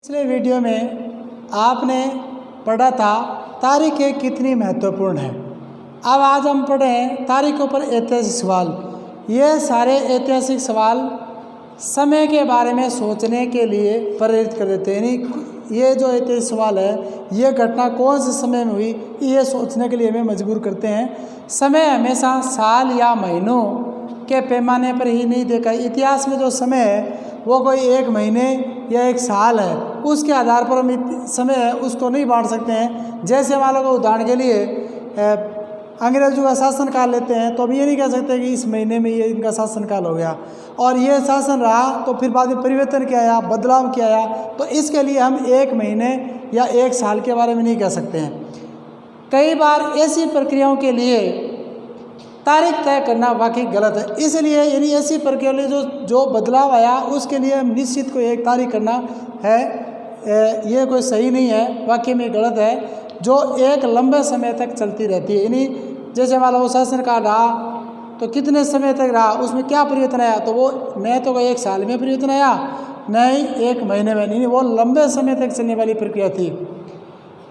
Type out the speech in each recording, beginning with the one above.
पिछले वीडियो में आपने पढ़ा था तारीखें कितनी महत्वपूर्ण है। अब आज हम पढ़ें तारीखों पर ऐतिहासिक सवाल। ये सारे ऐतिहासिक सवाल समय के बारे में सोचने के लिए प्रेरित कर देते हैं। यानी ये जो ऐतिहासिक सवाल है, ये घटना कौन से समय में हुई, ये सोचने के लिए हमें मजबूर करते हैं। समय हमेशा साल या महीनों के पैमाने पर ही नहीं देखा। इतिहास में जो समय है वो कोई एक महीने या एक साल है, उसके आधार पर हम समय है उसको नहीं बांट सकते हैं। जैसे मान लो उदाहरण के लिए अंग्रेजों का शासनकाल लेते हैं तो अब ये नहीं कह सकते कि इस महीने में ये इनका शासनकाल हो गया और ये शासन रहा तो फिर बाद में परिवर्तन किया आया, बदलाव किया आया, तो इसके लिए हम एक महीने या एक साल के बारे में नहीं कह सकते हैं। कई बार ऐसी प्रक्रियाओं के लिए तारीख तय करना वाकई गलत है। इसलिए यानी ऐसी प्रक्रिया लिए जो बदलाव आया उसके लिए हम निश्चित को एक तारीख करना है, ये कोई सही नहीं है, वाकई में गलत है, जो एक लंबे समय तक चलती रहती है। यानी जैसे मान लो शासनकाल रहा तो कितने समय तक रहा, उसमें क्या परिवर्तन आया, तो वो न तो एक साल में परिवर्तन आया न ही एक महीने में, नहीं, वो लंबे समय तक चलने वाली प्रक्रिया थी।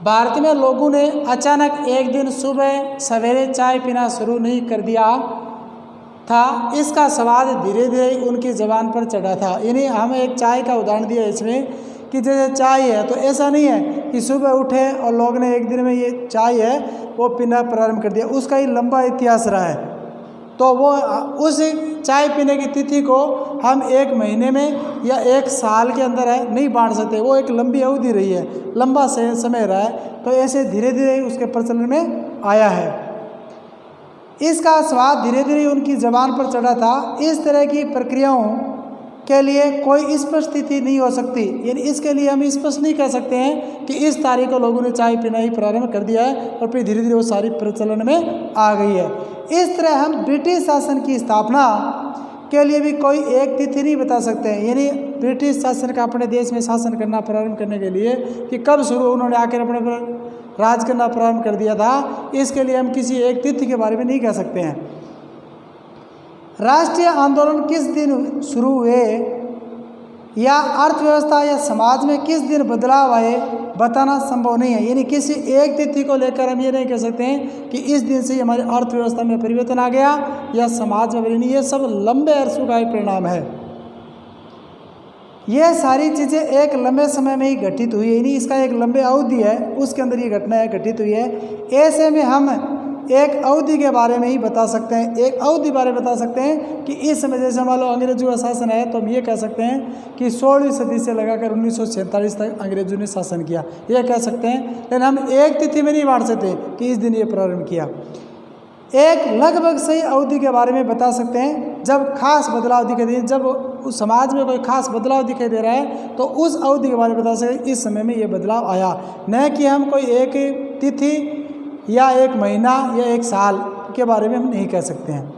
भारत में लोगों ने अचानक एक दिन सुबह सवेरे चाय पीना शुरू नहीं कर दिया था, इसका स्वाद धीरे धीरे उनकी ज़बान पर चढ़ा था। यानी हम एक चाय का उदाहरण दिया इसमें कि जैसे चाय है तो ऐसा नहीं है कि सुबह उठे और लोग ने एक दिन में ये चाय है वो पीना प्रारंभ कर दिया, उसका ही लंबा इतिहास रहा है। तो वो उस चाय पीने की तिथि को हम एक महीने में या एक साल के अंदर है नहीं बांट सकते, वो एक लंबी अवधि रही है, लंबा समय रहा है, तो ऐसे धीरे धीरे उसके प्रचलन में आया है। इसका स्वाद धीरे धीरे उनकी ज़बान पर चढ़ा था। इस तरह की प्रक्रियाओं के लिए कोई स्पष्ट तिथि नहीं हो सकती, यानी इसके लिए हम स्पष्ट नहीं कह सकते हैं कि इस तारीख को लोगों ने चाय पीना ही प्रारंभ कर दिया है और फिर धीरे धीरे वो सारी प्रचलन में आ गई है। इस तरह हम ब्रिटिश शासन की स्थापना के लिए भी कोई एक तिथि नहीं बता सकते हैं। यानी ब्रिटिश शासन का अपने देश में शासन करना प्रारंभ करने के लिए कि कब शुरू उन्होंने आकर अपने पर राज करना प्रारंभ कर दिया था, इसके लिए हम किसी एक तिथि के बारे में नहीं कह सकते हैं। राष्ट्रीय आंदोलन किस दिन शुरू हुए या अर्थव्यवस्था या समाज में किस दिन बदलाव आए बताना संभव नहीं है। यानी किसी एक तिथि को लेकर हम ये नहीं कह सकते हैं कि इस दिन से हमारी अर्थव्यवस्था में परिवर्तन आ गया या समाज में बदलाव, ये सब लंबे अरसों का एक परिणाम है। ये सारी चीज़ें एक लंबे समय में ही घटित हुई है, यानी इसका एक लंबे अवधि है, उसके अंदर ये घटनाएं घटित हुई है। ऐसे में हम एक अवधि के बारे में ही बता सकते हैं, एक अवधि बारे में बता सकते हैं कि इस समय जैसे मान लो अंग्रेजों का शासन है तो हम ये कह सकते हैं कि 16वीं सदी से लगाकर 1947 तक अंग्रेजों ने शासन किया, ये कह सकते हैं। लेकिन हम एक तिथि में नहीं बांट सकते कि इस दिन ये प्रारंभ किया। एक लगभग सही अवधि के बारे में बता सकते हैं जब खास बदलाव दिखाई दे, जब उस समाज में कोई खास बदलाव दिखाई दे रहा है तो उस अवधि के बारे में बता सकते इस समय में ये बदलाव आया, न कि हम कोई एक तिथि या एक महीना या एक साल के बारे में हम नहीं कह सकते हैं।